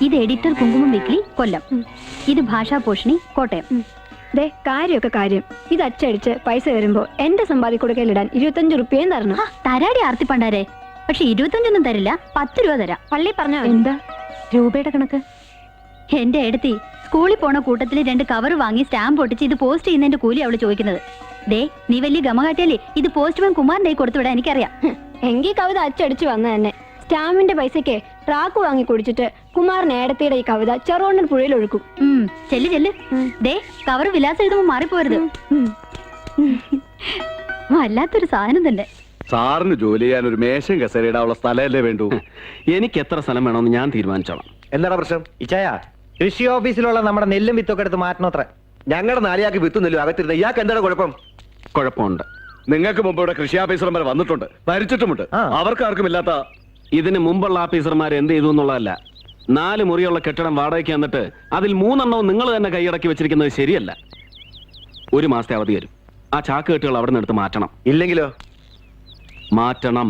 ഇത് എഡിറ്റർ കുങ്കുമം വീക്ക്ലി കൊല്ലം, ഇത് ഭാഷാ പോഷിണി കോട്ടയം. ദേ കാര്യമൊക്കെ കാര്യം. ഇത് അച്ചടിച്ച് പൈസ വരുമ്പോ എന്റെ സമ്പാദിക്കൊടുക്കലിടാൻ 25 റുപ്യയും തരണം. തരാടി ആർത്തി പണ്ടാരെ. പക്ഷെ 25 തരില്ല, 10 രൂപ തരാം. പള്ളി പറഞ്ഞ എന്താ രൂപയുടെ കണക്ക്? എന്റെ എടുത്തി സ്കൂളിൽ പോണ കൂട്ടത്തിൽ 2 കവർ വാങ്ങി സ്റ്റാമ്പ് പൊട്ടിച്ച് ഇത് പോസ്റ്റ് ചെയ്യുന്നതിന്റെ കൂലി അവള് ചോദിക്കുന്നത്. ദേ നീ വലിയ ഗമ കാട്ടിയല്ലേ, ഇത് പോസ്റ്റ്മാൻ കുമാറിന്റെ കൊടുത്തുവിടാൻ എനിക്കറിയാം. എങ്കിൽ കവിത അച്ചടിച്ചു വന്ന തന്നെ. സ്റ്റാമ്പിന്റെ പൈസക്ക് ട്രാക്ക് വാങ്ങി കുടിച്ചിട്ട് കുമാർ നേടത്തിയുടെ ഈ കവിത ചെറുകൊണ്ടൻ പുഴയിൽ ഒഴുക്കും. ചെല്ല് ചെല്ല്. ദേ കവർ വിലാസം എഴുതുമ്പോ മാറിപ്പോരുത്. വല്ലാത്തൊരു സാധനം തന്നെ. സാറിന് ജോലി ചെയ്യാൻ ഒരു മേശയും കസേരയിടാനുള്ള സ്ഥലമല്ലേ വേണ്ടു? എനിക്ക് എത്ര സ്ഥലം വേണമെന്ന് ഞാൻ തീരുമാനിച്ചോളാം. എന്താണ് പ്രശ്നം? ഇച്ചായ കൃഷി ഓഫീസിലുള്ള നമ്മുടെ നെല്ലും വിത്തൊക്കെ എടുത്ത് മാറ്റണത്ര. ഞങ്ങളുടെ നാലിയാക്കി വിത്തും നെല്ലും അകത്തിരുന്ന ഇയാൾക്ക് എന്താണ് കുഴപ്പം? കുഴപ്പമുണ്ട്. നിങ്ങൾക്ക് മുമ്പ് ഇവിടെ കൃഷി ഓഫീസർമാർ വന്നിട്ടുണ്ട്, ഭരിച്ചിട്ടുമുണ്ട്. അവർക്ക് ആർക്കും ഇല്ലാത്ത. ഇതിന് മുമ്പുള്ള ഓഫീസർമാർ എന്ത് ചെയ്തു എന്നുള്ളതല്ല, 4 മുറിയുള്ള കെട്ടിടം വാടകയ്ക്ക് വന്നിട്ട് അതിൽ 3 എണ്ണവും നിങ്ങൾ തന്നെ കൈയടക്കി വെച്ചിരിക്കുന്നത് ശരിയല്ല. 1 മാസത്തെ അവധി വരും. ആ ചാക്ക് കെട്ടുകൾ അവിടെ നിന്ന് എടുത്ത് മാറ്റണം. ഇല്ലെങ്കിലോ? മാറ്റണം.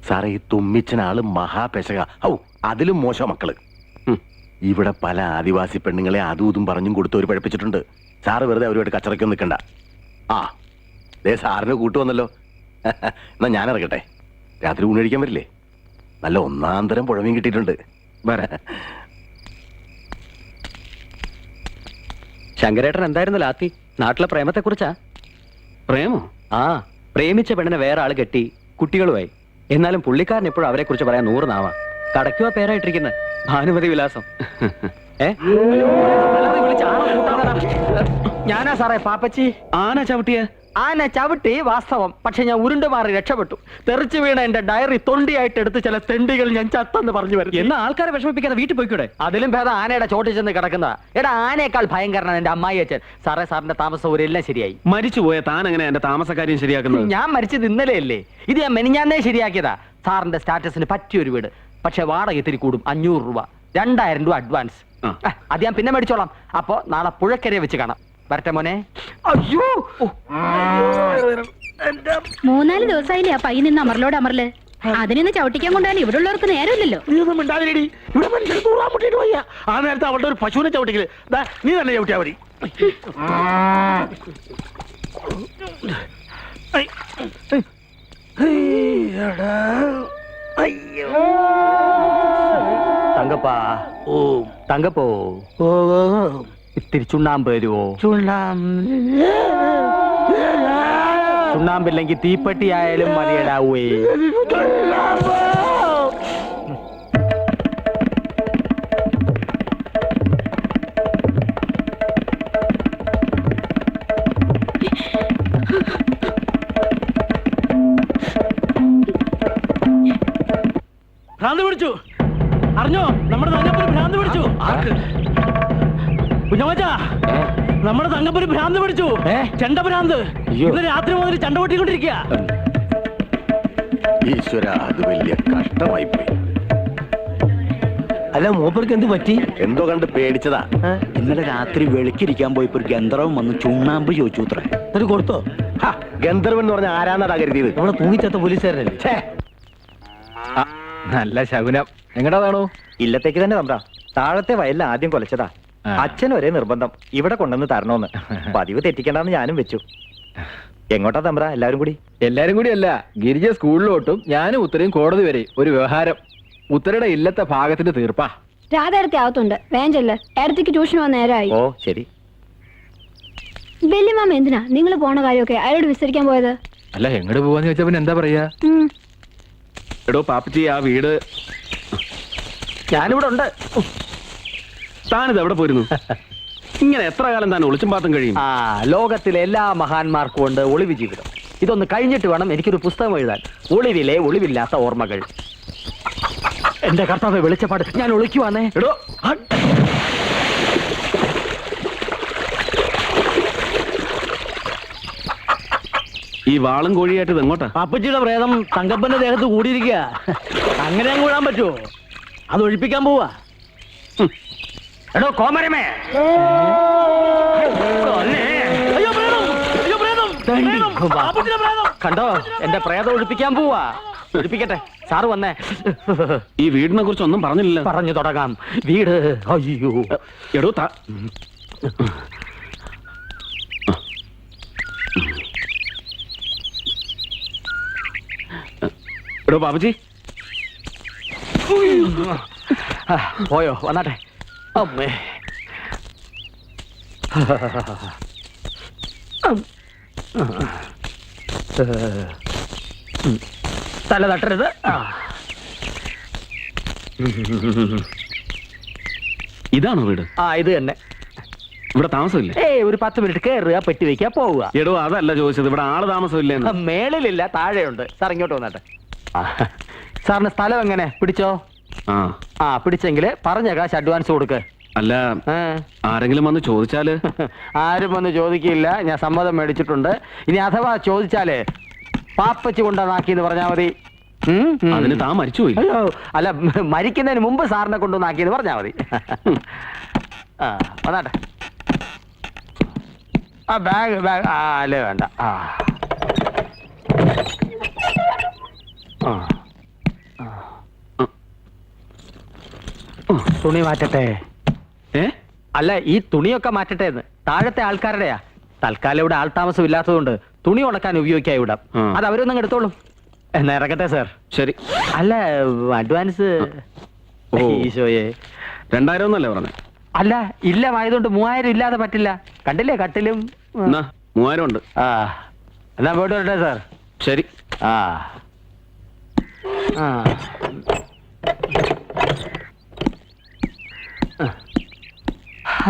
സാറേ, ഈ തുമ്മിച്ചനാള് മഹാപെശക. ഔ, അതിലും മോശം മക്കള്. ഇവിടെ പല ആദിവാസി പെണ്ണുങ്ങളെ അതും ഇതും പറഞ്ഞും കൊടുത്തവര് പഴപ്പിച്ചിട്ടുണ്ട്. സാറ് വെറുതെ അവരുമായിട്ട് കച്ചറയ്ക്കൊന്നും നിൽക്കണ്ട. ആ ദേ സാറിന് കൂട്ടുവന്നല്ലോ. എന്നാ ഞാൻ ഇറങ്ങട്ടെ. രാത്രി ഊണ് കഴിക്കാൻ വരില്ലേ? നല്ല ഒന്നാം തരം പുഴമീൻ കിട്ടിയിട്ടുണ്ട്. ശങ്കരേട്ടൻ എന്തായിരുന്നു ലാത്തി? നാട്ടിലെ പ്രേമത്തെ കുറിച്ചാ? പ്രേമോ? ആ, പ്രേമിച്ച പെണ്ണിനെ വേറെ ആള് കെട്ടി കുട്ടികളുമായി. എന്നാലും പുള്ളിക്കാരൻ എപ്പോഴും അവരെ കുറിച്ച് പറയാൻ 100 നാവാ. കടയ്ക്കുവാ പേരായിട്ടിരിക്കുന്നത്, ഭാനുമതി വിലാസം. ഞാനാ സാറേ പാപ്പച്ചി. ആന ചവിട്ടിയ? ആന ചവിട്ടി വാസ്തവം. പക്ഷെ ഞാൻ ഉരുണ്ടുമാറി രക്ഷപ്പെട്ടു. തെറിച്ചു വീണ എന്റെ ഡയറി തൊണ്ടിയായിട്ട് എടുത്ത് ചില തെണ്ടികൾ ഞാൻ ചത്തെന്ന് പറഞ്ഞു വരും. എന്നാ ആൾക്കാരെ വിഷമിപ്പിക്കാതെ വീട്ടിൽ പോയിക്കൂടെ? അതിലും ഭേദം ആനയുടെ ചോട്ടിൽ ചെന്ന് കിടക്കുന്നതാ. എടാ, ആനയേക്കാൾ ഭയങ്കരനാണ് എന്റെ അമ്മായി അച്ഛൻ. സാറേ, സാറിന്റെ താമസ സൗകര്യം എല്ലാം ശരിയായി. മരിച്ചുപോയ താൻ എങ്ങനെ എന്റെ താമസക്കാര്യം ശരിയാക്കുന്നത്? ഞാൻ മരിച്ചത് ഇന്നലെയല്ലേ. ഇത് ഞാൻ മെനിഞ്ഞാന്നേ ശരിയാക്കിയതാ. സാറിന്റെ സ്റ്റാറ്റസിന് പറ്റിയൊരു വീട്. പക്ഷെ വാടക ഇത്തിരി കൂടും. 500 രൂപ, 2000 രൂപ അഡ്വാൻസ്. അത് ഞാൻ പിന്നെ മേടിച്ചോളാം. അപ്പൊ നാളെ പുഴക്കരെ വെച്ച് കാണാം. വരട്ടെ മോനെ. അയ്യോ, 3-4 ദിവസമായില്ലേ ആ പയ്യൻ നിന്ന് അമറിലോട് അമറില്. അതിനൊന്ന് ചവിട്ടിക്കാൻ കൊണ്ടാണ് ഇവിടെ ഉള്ളവർക്ക് നേരമില്ലല്ലോ. ഇവിടെ മനുഷ്യർ തൂറാൻ മുട്ടിട്ട് പോയ ആ നേരത്തെ അവളുടെ ഒരു പശുവിനെ ചവിട്ടിക്കല്. നീ തന്നെ ചവിട്ടിയാ മതി. തങ്കപ്പാ, ഓ തങ്കപ്പോ, ഇത്തിരി ചുണ്ണാമ്പ് തരുവോ? ചുണ്ണാമ്പില്ലെങ്കിൽ തീപ്പെട്ടി ആയാലും മതിയടാവേ. ഭ്രാന്ത് പിടിച്ചു, അറിഞ്ഞോ? നമ്മുടെ തങ്കപ്പന് ഭ്രാന്ത് പിടിച്ചു. കുഞ്ഞമ്മച്ചാ, നമ്മുടെ തങ്കപ്പന് ഭ്രാന്ത് പിടിച്ചു. ചെണ്ട ഭ്രാന്ത്. ഇന്ന് രാത്രി മുതൽ ചണ്ട പൊട്ടിക്കൊണ്ടിരിക്കുക. ഈശ്വര, അത് വലിയ കഷ്ടമായി പോയി. അല്ല, മൂപ്പർക്ക് എന്ത് പറ്റി? എന്തോ കണ്ട് പേടിച്ചതാ. ഇന്നലെ രാത്രി വെളുക്കിരിക്കാൻ പോയപ്പോ ഒരു ഗന്ധർവൻ വന്ന് ചുണ്ണാമ്പ് ചോദിച്ചു അത്രേ. എന്നിട്ട് കൊടുത്തോ? ഗന്ധർവൻ എന്ന് പറഞ്ഞ ആരാന്നാടാ കരുതിയത്? നമ്മളെ തൂങ്ങിച്ചത്ത പോലീസുകാരല്ലേ? നല്ല ശകുനം. എങ്ങടാണോ? ഇല്ലത്തേക്ക് തന്നെ തമ്പ്രാ. താഴത്തെ വയലിൽ ആദ്യം കൊലച്ചതാ. അച്ഛൻ ഒരേ നിർബന്ധം, ഇവിടെ കൊണ്ടുവന്ന് തരണോന്ന്. പതിവ് തെറ്റിക്കണ്ടെന്ന് ഞാനും വെച്ചു. എങ്ങോട്ടാ തമ്പ്രാ എല്ലാരും കൂടി? എല്ലാരും കൂടി അല്ല, ഗിരിജ സ്കൂളിലോട്ടും ഞാനും ഉത്തരയും കോടതി വരെ ഒരു വ്യവഹാരം. ഉത്തരയുടെ ഇല്ലത്തെ ഭാഗത്തിന്റെ തീർപ്പാ. രാധേടത്തി ആവത്തുണ്ട്. വേഞ്ചല്ലേ, ഏടത്തേക്ക് ട്യൂഷൻ വന്ന നേരമായി. ഓ ശരി. വല്യമാമ എന്തിനാ നിങ്ങൾ പോണ കാര്യമൊക്കെ അയാളോട് വിസ്തരിക്കാൻ പോയത്? അല്ല, എങ്ങോട്ട് പോവാന്ന് ചോദിച്ചാ പിന്നെ എന്താ പറയാ? എടോ പാപ്പച്ചി, ആ വീട് ഞാനിവിടെ ഉണ്ട്. താനിത് എവിടെ പോയിരുന്നു? ഇങ്ങനെ എത്ര കാലം താൻ ഒളിച്ചും പാത്തും കഴിയും? ആ, ലോകത്തിലെ എല്ലാ മഹാന്മാർക്കും ഉണ്ട് ഒളിവ് ജീവിതം. ഇതൊന്ന് കഴിഞ്ഞിട്ട് വേണം എനിക്കൊരു പുസ്തകം എഴുതാൻ. ഒളിവിലെ ഒളിവില്ലാത്ത ഓർമ്മകൾ. എന്റെ കർത്താവ് വെളിച്ചപ്പാട്, ഞാൻ ഒളിക്കുവാന്നേ. എടോ, ഈ വാളും കോഴിയായിട്ട് ഇത് എങ്ങോട്ടാ? അപ്പച്ചിയുടെ പ്രേതം തങ്കപ്പന്റെ ദേഹത്ത് കൂടിയിരിക്കുക. അങ്ങനെ അങ്ങ് വിടാൻ പറ്റുമോ? അത് ഒഴിപ്പിക്കാൻ പോവാ. എടോ കോമരമേ കണ്ടോ എന്റെ പ്രേതം ഒഴിപ്പിക്കാൻ പോവാ. ഒഴിപ്പിക്കട്ടെ, സാറ് വന്നേ. ഈ വീടിനെ കുറിച്ച് ഒന്നും പറഞ്ഞില്ല. പറഞ്ഞു തുടങ്ങാം. വീട് അയ്യോ എടോ എടോ ബാബുജി, പോയോ? വന്നാട്ടെ. അമ്മേ തല തട്ടരുത്. ഇതാണോ വീട്? ആ ഇത് തന്നെ. ഇവിടെ താമസമില്ലേ? ഒരു 10 മിനിറ്റ് കയറുക, പെട്ടി വെക്കുക, പോവുക. എടോ അതല്ല ചോദിച്ചത്, ഇവിടെ ആള് താമസമില്ലേ? മേളിലില്ല, താഴെയുണ്ട്. സാർ ഇങ്ങോട്ട് വന്നാട്ടെ. സാറിന് സ്ഥലം എങ്ങനെ പിടിച്ചോ? ആ പിടിച്ചെങ്കില് പറഞ്ഞ കാശ് അഡ്വാൻസ് കൊടുക്ക്. അല്ല, ആരെങ്കിലും വന്ന് ചോദിച്ചാല്? ആരും വന്ന് ചോദിക്കില്ല, ഞാൻ സമ്മതം മേടിച്ചിട്ടുണ്ട്. ഇനി അഥവാ ചോദിച്ചാല് പാപ്പച്ചി കൊണ്ടുവന്നാക്കിന്ന് പറഞ്ഞാ മതി. അതിന് താൻ മരിച്ചുപോയി? അയ്യോ അല്ല, മരിക്കുന്നതിന് മുമ്പ് സാറിനെ കൊണ്ടുവന്നാക്കിന്ന് പറഞ്ഞാ മതി. ആ വന്നാട്ടെ. ആ ബാഗ് അല്ലേ വേണ്ട. തുണി മാറ്റട്ടെ? അല്ല, ഈ തുണിയൊക്കെ മാറ്റട്ടെ എന്ന്. താഴത്തെ ആൾക്കാരുടെയാ. തൽക്കാലം ഇവിടെ ആൾതാമസം ഇല്ലാത്തതുകൊണ്ട് തുണി ഉണക്കാൻ ഉപയോഗിക്കാം ഇവിടെ. അത് അവരൊന്നും എടുത്തോളും. എന്നാ ഇറക്കട്ടെ സാർ? ശരി. അല്ല അഡ്വാൻസ് ഈശോയെ 2000 ഒന്നല്ലേ പറഞ്ഞേ? അല്ല, ഇല്ലമായതുകൊണ്ട് 3000 ഇല്ലാതെ പറ്റില്ല. കണ്ടില്ലേ കട്ടിലും? 3000 ഉണ്ട്. ആ എന്നാ പോയിട്ട് വരട്ടെ സാർ? ശരി. ആ ആ ആ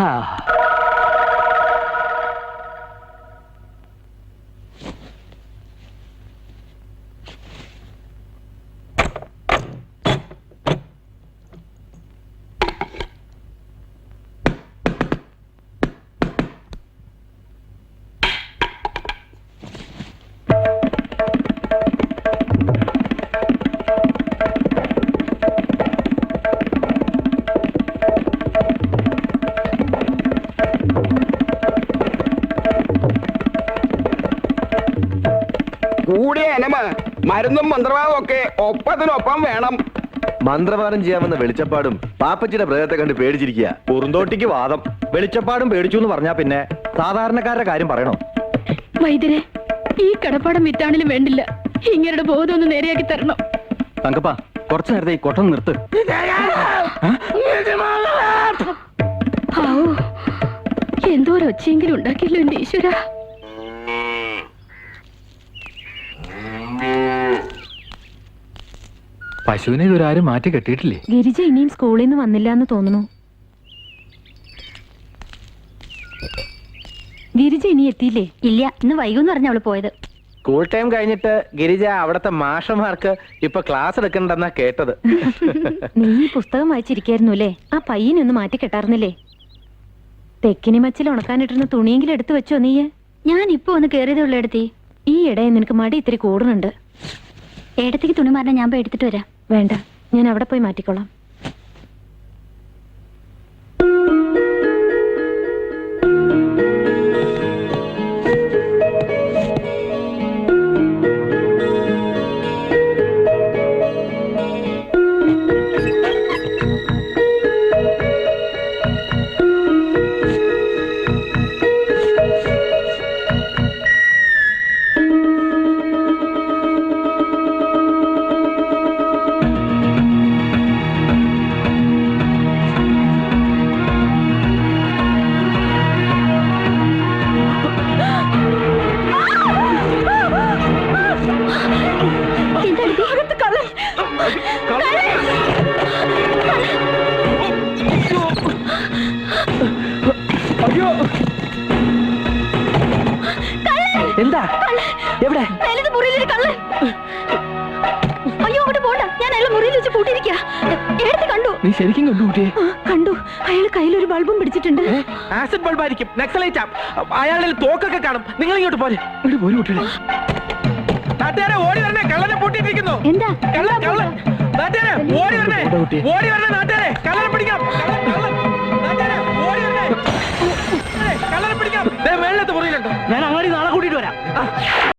കൂടിയ എനമ മരുന്നും മന്ത്രവാദവും ഒക്കെ ഒപ്പത്തിനൊപ്പം വേണം. മന്ത്രവാദം ചെയ്യാമെന്ന വെളിച്ചപ്പാടും പാപ്പച്ചിയുടെ പ്രേതത്തെ കണ്ട് പേടിച്ചിരിക്കുക. കുറുന്തോട്ടിക്ക് വാദം. വെളിച്ചപ്പാടും പേടിച്ചു എന്ന് പറഞ്ഞാ പിന്നെ സാധാരണക്കാരുടെ കാര്യം പറയണോ? വൈദ്യരെ, ഈ കടപ്പാടം വിറ്റാണിലും വേണ്ടില്ല. ഇങ്ങരുടെ ബോധം ഒന്ന് നേരെയാക്കി തരണം. തങ്കപ്പ, കുറച്ചു നേരത്തെ ഈ കൊട്ടം നിർത്ത്. എന്തോ ഒരു ഒച്ചയെങ്കിലും ഉണ്ടാക്കിയല്ലോ എന്റെ ഈശ്വര. പശുവിനെ ഇതൊരാരും മാറ്റി കെട്ടിയിട്ടില്ലേ? ഗിരിജ ഇനിയും സ്കൂളിൽ നിന്ന് വന്നില്ല എന്ന് തോന്നുന്നു. ഗിരിജ ഇനി എത്തിയില്ലേ? ഇല്ല, ഇന്ന് വൈകുന്ന് പറഞ്ഞ അവള് പോയത്. സ്കൂൾ ടൈം കഴിഞ്ഞിട്ട് ഗിരിജ അവിടത്തെ മാഷന്മാർക്ക് ഇപ്പൊ ക്ലാസ് എടുക്കണ്ടെന്നാ കേട്ടത്. നീ ഈ പുസ്തകം വായിച്ചിരിക്കായിരുന്നു അല്ലേ? ആ പയ്യനെ ഒന്ന് മാറ്റി കെട്ടാർന്നില്ലേ? തെക്കിനി മച്ചിൽ ഉണക്കാനിട്ടിരുന്ന തുണിയെങ്കിലും എടുത്തു വെച്ചോ നീ? ഞാൻ ഇപ്പൊ ഒന്ന് കേറിയതേ ഉള്ളൂ എടുത്തി. ഈ ഇടയെ നിനക്ക് മടി ഇത്തിരി കൂടുന്നുണ്ട്. ഏടത്തേക്ക് തുണി മാറാൻ ഞാൻ പോയി എടുത്തിട്ട് വരാം. വേണ്ട, ഞാൻ അവിടെ പോയി മാറ്റിക്കോളാം. എന്താ? എവിടെ? അയ്യോ, അങ്ങോട്ട് പോണ്ട. ഞാൻ അയാളെ മുറിയിൽ വെച്ച് പൂട്ടിയിരിക്കുക. കണ്ടു? നീ ശരിക്കും കണ്ടു കുട്ടിയെ? കണ്ടു. അയാൾ കയ്യിലൊരു ബൾബും പിടിച്ചിട്ടുണ്ട്. ആസിഡ് ബൾബായിരിക്കും. നക്സലൈറ്റാ. അയാളിൽ തോക്കൊക്കെ കാണും. നിങ്ങൾ ഇങ്ങോട്ട് പോരെ. ഇങ്ങോട്ട് പോരും കുട്ടികളെ. നാട്ടുകാരെ ഓടി വരണേ, കള്ളനെ പൂട്ടിയിട്ടിരിക്കുന്നു. എന്താ? നാട്ടുകാരെ ഓടി വരണേ, ഓടി വരണേ നാട്ടുകാരെ, കള്ളനെ പിടിക്കാം. ഇതിനകത്ത് മുറിയിലുണ്ടോ? ഞാൻ അങ്ങാടി